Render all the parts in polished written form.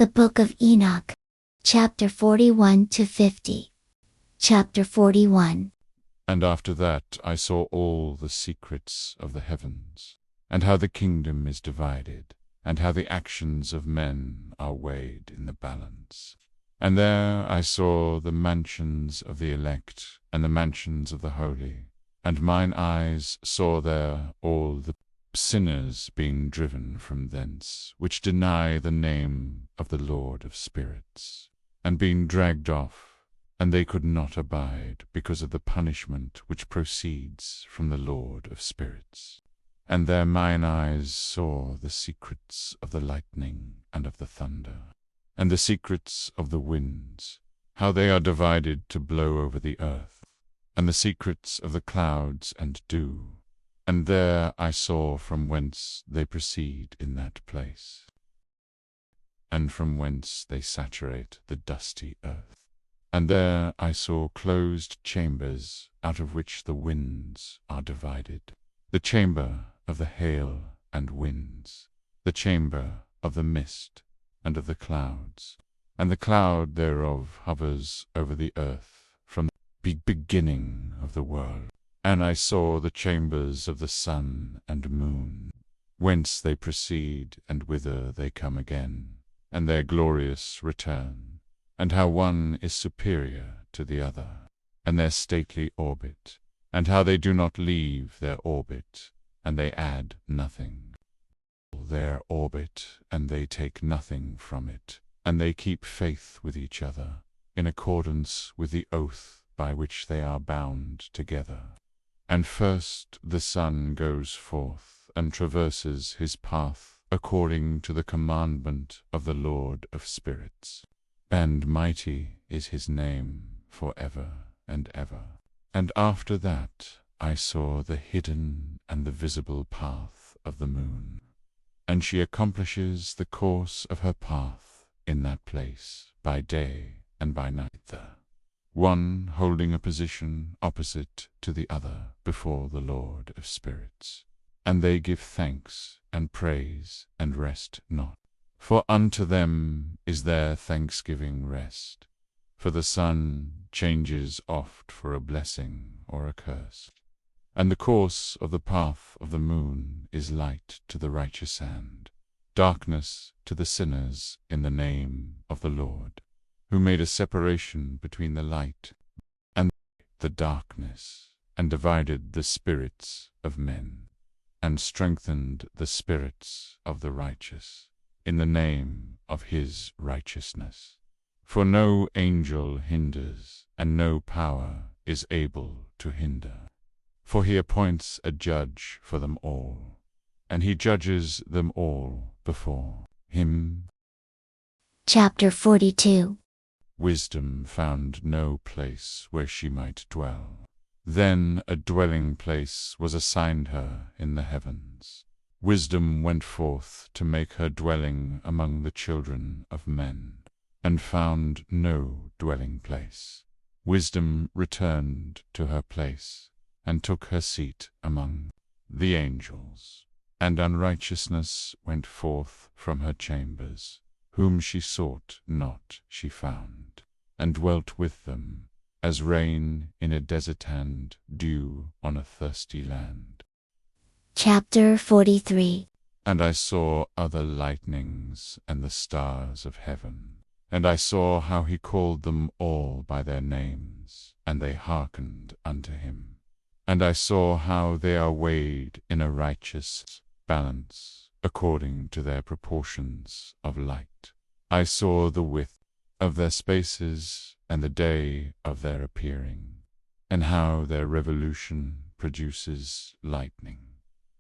The Book of Enoch, chapter 41 to 50. Chapter 41. And after that I saw all the secrets of the heavens, and how the kingdom is divided, and how the actions of men are weighed in the balance. And there I saw the mansions of the elect, and the mansions of the holy, and mine eyes saw there all the sinners being driven from thence, which deny the name of the Lord of spirits, and being dragged off, and they could not abide, because of the punishment which proceeds from the Lord of spirits. And there mine eyes saw the secrets of the lightning and of the thunder, and the secrets of the winds, how they are divided to blow over the earth, and the secrets of the clouds and dew. And there I saw from whence they proceed in that place, and from whence they saturate the dusty earth. And there I saw closed chambers, out of which the winds are divided, the chamber of the hail and winds, the chamber of the mist and of the clouds, and the cloud thereof hovers over the earth from the beginning of the world. And I saw the chambers of the sun and moon, whence they proceed and whither they come again, and their glorious return, and how one is superior to the other, and their stately orbit, and how they do not leave their orbit, and they add nothing. Their orbit, and they take nothing from it, and they keep faith with each other, in accordance with the oath by which they are bound together. And first the sun goes forth, and traverses his path according to the commandment of the Lord of spirits. And mighty is his name for ever and ever. And after that I saw the hidden and the visible path of the moon. And she accomplishes the course of her path in that place, by day and by night there, one holding a position opposite to the other before the Lord of spirits. And they give thanks and praise and rest not. For unto them is their thanksgiving rest. For the sun changes oft for a blessing or a curse. And the course of the path of the moon is light to the righteous and darkness to the sinners in the name of the Lord, who made a separation between the light and the darkness, and divided the spirits of men, and strengthened the spirits of the righteous, in the name of his righteousness. For no angel hinders, and no power is able to hinder. For he appoints a judge for them all, and he judges them all before him. Chapter 42. Wisdom found no place where she might dwell. Then a dwelling place was assigned her in the heavens. Wisdom went forth to make her dwelling among the children of men, and found no dwelling place. Wisdom returned to her place, and took her seat among the angels. And unrighteousness went forth from her chambers, whom she sought not she found, and dwelt with them, as rain in a desert and dew on a thirsty land. Chapter 43. And I saw other lightnings and the stars of heaven, and I saw how he called them all by their names, and they hearkened unto him. And I saw how they are weighed in a righteous balance, according to their proportions of light. I saw the width of their spaces, and the day of their appearing, and how their revolution produces lightning.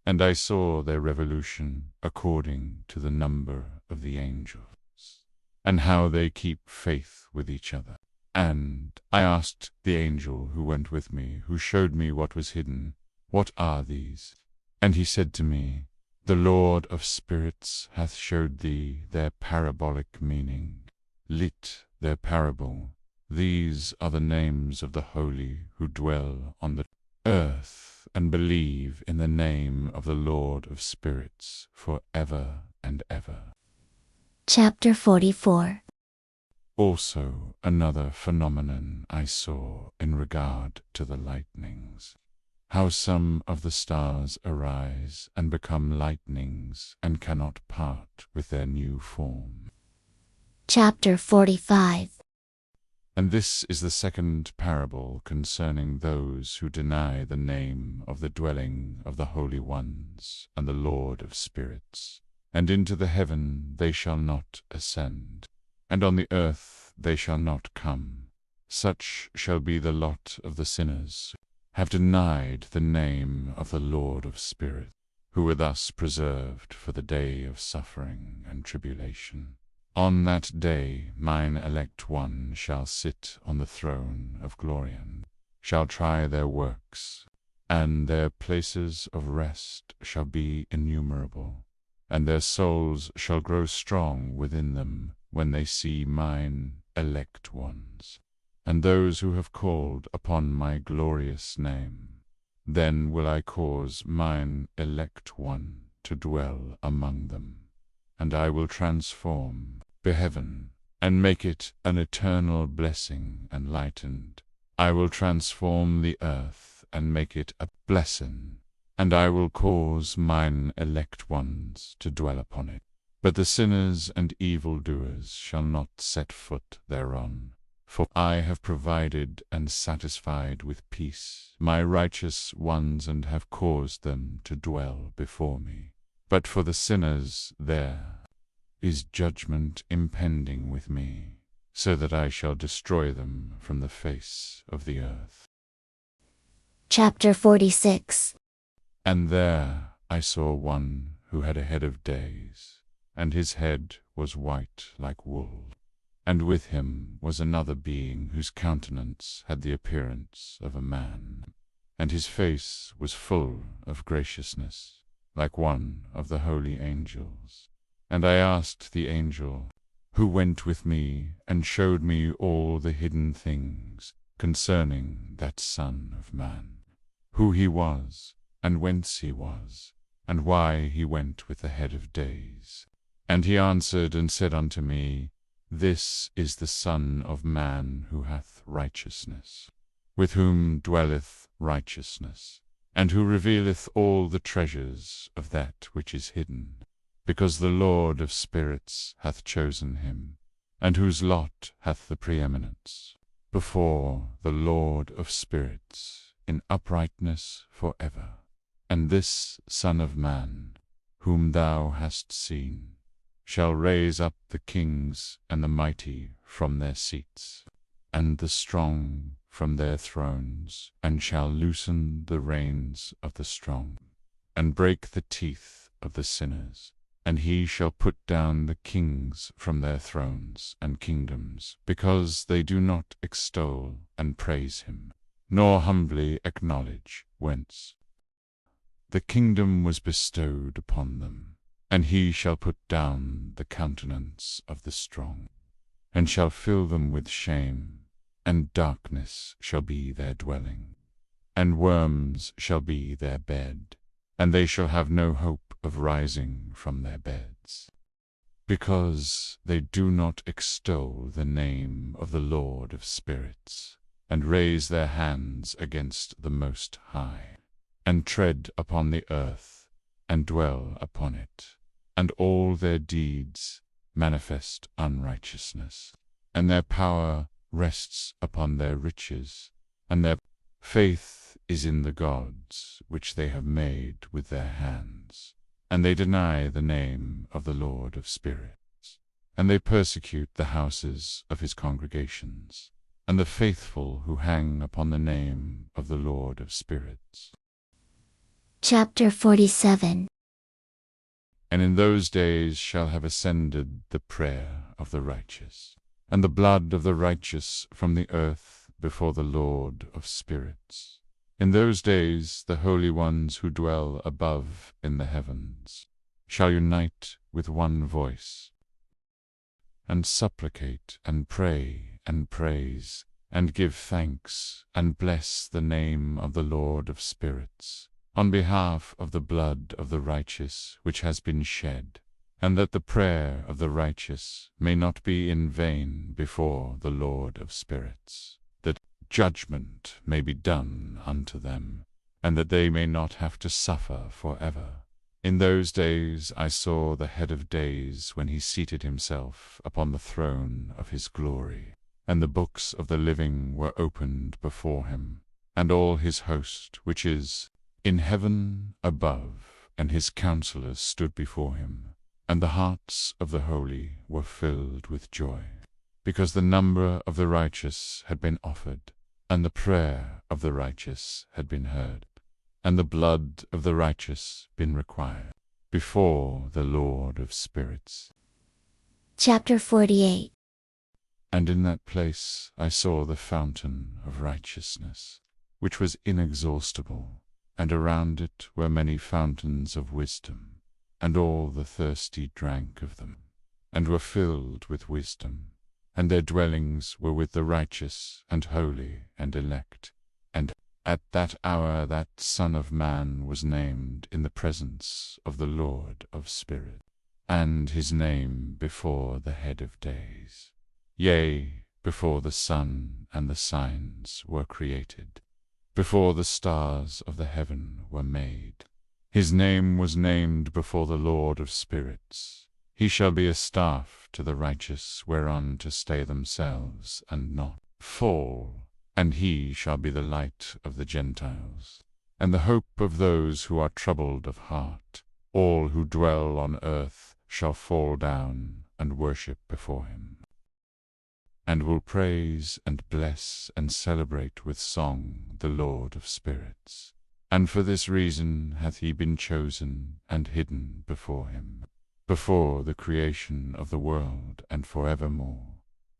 And I saw their revolution according to the number of the angels, and how they keep faith with each other. And I asked the angel who went with me, who showed me what was hidden, What are these? And he said to me, The Lord of spirits hath showed thee their parabolic meaning. Lit their parable. These are the names of the holy who dwell on the earth, and believe in the name of the Lord of spirits for ever and ever. Chapter 44. Also another phenomenon I saw in regard to the lightnings, how some of the stars arise and become lightnings and cannot part with their new form. Chapter 45. And this is the second parable concerning those who deny the name of the dwelling of the holy ones and the Lord of spirits. And into the heaven they shall not ascend, and on the earth they shall not come. Such shall be the lot of the sinners, have denied the name of the Lord of spirits, who were thus preserved for the day of suffering and tribulation. On that day mine elect one shall sit on the throne of glory, and shall try their works, and their places of rest shall be innumerable, and their souls shall grow strong within them when they see mine elect ones, and those who have called upon my glorious name. Then will I cause mine elect one to dwell among them, and I will transform heaven, and make it an eternal blessing and lightened. I will transform the earth, and make it a blessing, and I will cause mine elect ones to dwell upon it. But the sinners and evildoers shall not set foot thereon. For I have provided and satisfied with peace my righteous ones, and have caused them to dwell before me. But for the sinners there is judgment impending with me, so that I shall destroy them from the face of the earth. Chapter 46. And there I saw one who had a head of days, and his head was white like wool. And with him was another being whose countenance had the appearance of a man, and his face was full of graciousness, like one of the holy angels. And I asked the angel, who went with me and showed me all the hidden things concerning that Son of Man, who he was, and whence he was, and why he went with the head of days. And he answered and said unto me, This is the Son of Man who hath righteousness, with whom dwelleth righteousness, and who revealeth all the treasures of that which is hidden, because the Lord of spirits hath chosen him, and whose lot hath the preeminence before the Lord of spirits in uprightness for ever. And this Son of Man, whom thou hast seen, shall raise up the kings and the mighty from their seats, and the strong from their thrones, and shall loosen the reins of the strong, and break the teeth of the sinners. And he shall put down the kings from their thrones and kingdoms, because they do not extol and praise him, nor humbly acknowledge whence the kingdom was bestowed upon them. And he shall put down the countenance of the strong, and shall fill them with shame, and darkness shall be their dwelling, and worms shall be their bed, and they shall have no hope of rising from their beds, because they do not extol the name of the Lord of spirits, and raise their hands against the Most High, and tread upon the earth, and dwell upon it, and all their deeds manifest unrighteousness, and their power rests upon their riches, and their faith is in the gods which they have made with their hands. And they deny the name of the Lord of spirits, and they persecute the houses of his congregations, and the faithful who hang upon the name of the Lord of spirits. Chapter 47. And in those days shall have ascended the prayer of the righteous, and the blood of the righteous from the earth before the Lord of spirits. In those days the holy ones who dwell above in the heavens shall unite with one voice, and supplicate and pray and praise, and give thanks and bless the name of the Lord of spirits, on behalf of the blood of the righteous which has been shed, and that the prayer of the righteous may not be in vain before the Lord of spirits, that judgment may be done unto them, and that they may not have to suffer forever. In those days I saw the head of days when he seated himself upon the throne of his glory, and the books of the living were opened before him, and all his host which is in heaven above, and his counselors stood before him, and the hearts of the holy were filled with joy, because the number of the righteous had been offered, and the prayer of the righteous had been heard, and the blood of the righteous been required before the Lord of spirits. Chapter 48. And in that place I saw the fountain of righteousness, which was inexhaustible, and around it were many fountains of wisdom, and all the thirsty drank of them, and were filled with wisdom, and their dwellings were with the righteous and holy and elect. And at that hour that Son of Man was named in the presence of the Lord of spirits, and his name before the head of days, yea, before the sun and the signs were created, before the stars of the heaven were made. His name was named before the Lord of spirits. He shall be a staff to the righteous whereon to stay themselves and not fall, and he shall be the light of the Gentiles, and the hope of those who are troubled of heart. All who dwell on earth shall fall down and worship before him, and will praise and bless and celebrate with song the Lord of spirits. And for this reason hath he been chosen and hidden before him, before the creation of the world and forevermore.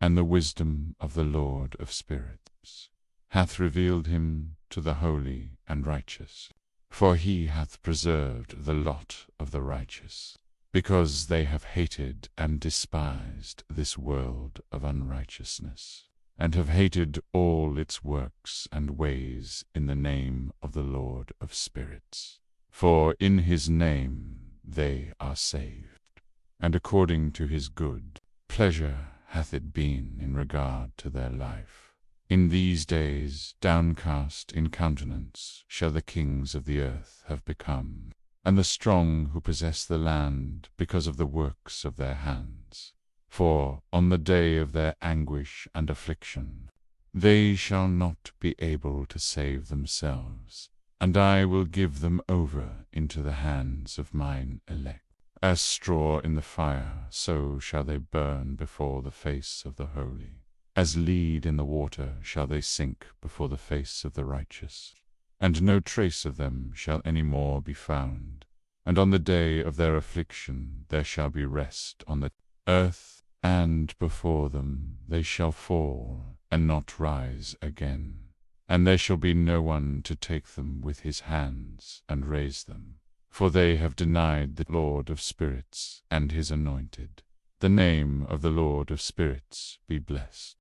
And the wisdom of the Lord of spirits hath revealed him to the holy and righteous. For he hath preserved the lot of the righteous, because they have hated and despised this world of unrighteousness, and have hated all its works and ways in the name of the Lord of spirits. For in his name they are saved, and according to his good pleasure hath it been in regard to their life. In these days, downcast in countenance shall the kings of the earth have become, and the strong who possess the land because of the works of their hands. For on the day of their anguish and affliction they shall not be able to save themselves, and I will give them over into the hands of mine elect. As straw in the fire, so shall they burn before the face of the holy. As lead in the water shall they sink before the face of the righteous, and no trace of them shall any more be found. And on the day of their affliction there shall be rest on the earth, and before them they shall fall, and not rise again. And there shall be no one to take them with his hands and raise them. For they have denied the Lord of spirits and his anointed. The name of the Lord of spirits be blessed.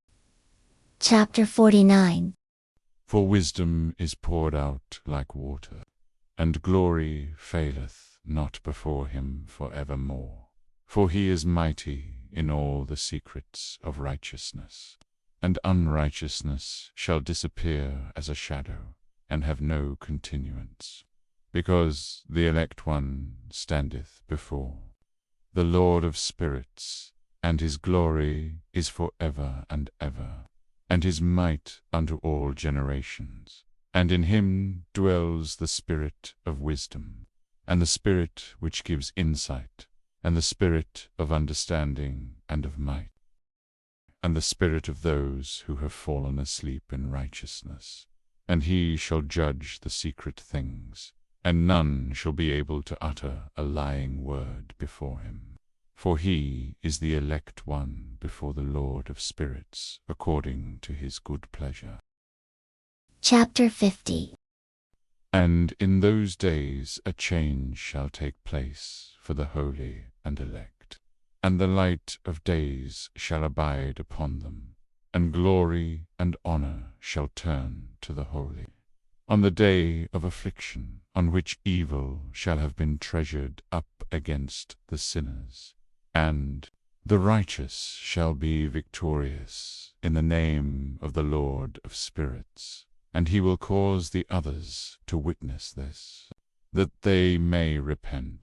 Chapter 49. For wisdom is poured out like water, and glory faileth not before him for evermore. For he is mighty in all the secrets of righteousness, and unrighteousness shall disappear as a shadow, and have no continuance, because the elect one standeth before the Lord of spirits, and his glory is for ever and ever, and his might unto all generations. And in him dwells the spirit of wisdom, and the spirit which gives insight, and the spirit of understanding and of might, and the spirit of those who have fallen asleep in righteousness. And he shall judge the secret things, and none shall be able to utter a lying word before him. For he is the elect one before the Lord of spirits, according to his good pleasure. Chapter 50. And in those days a change shall take place for the holy and elect, and the light of days shall abide upon them, and glory and honor shall turn to the holy. on the day of affliction, on which evil shall have been treasured up against the sinners. And the righteous shall be victorious in the name of the Lord of spirits, and he will cause the others to witness this, that they may repent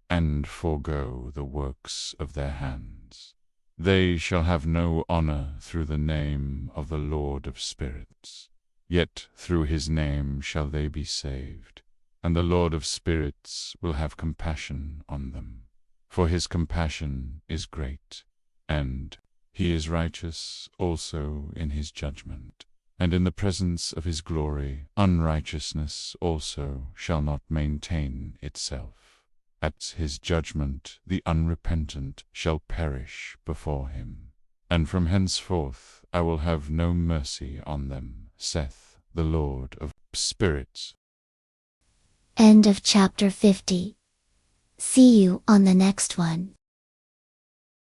and forego the works of their hands. They shall have no honor through the name of the Lord of spirits, yet through his name shall they be saved, and the Lord of spirits will have compassion on them. For his compassion is great, and he is righteous also in his judgment. And in the presence of his glory, unrighteousness also shall not maintain itself. At his judgment the unrepentant shall perish before him. And from henceforth I will have no mercy on them, saith the Lord of spirits. End of chapter 50. See you on the next one.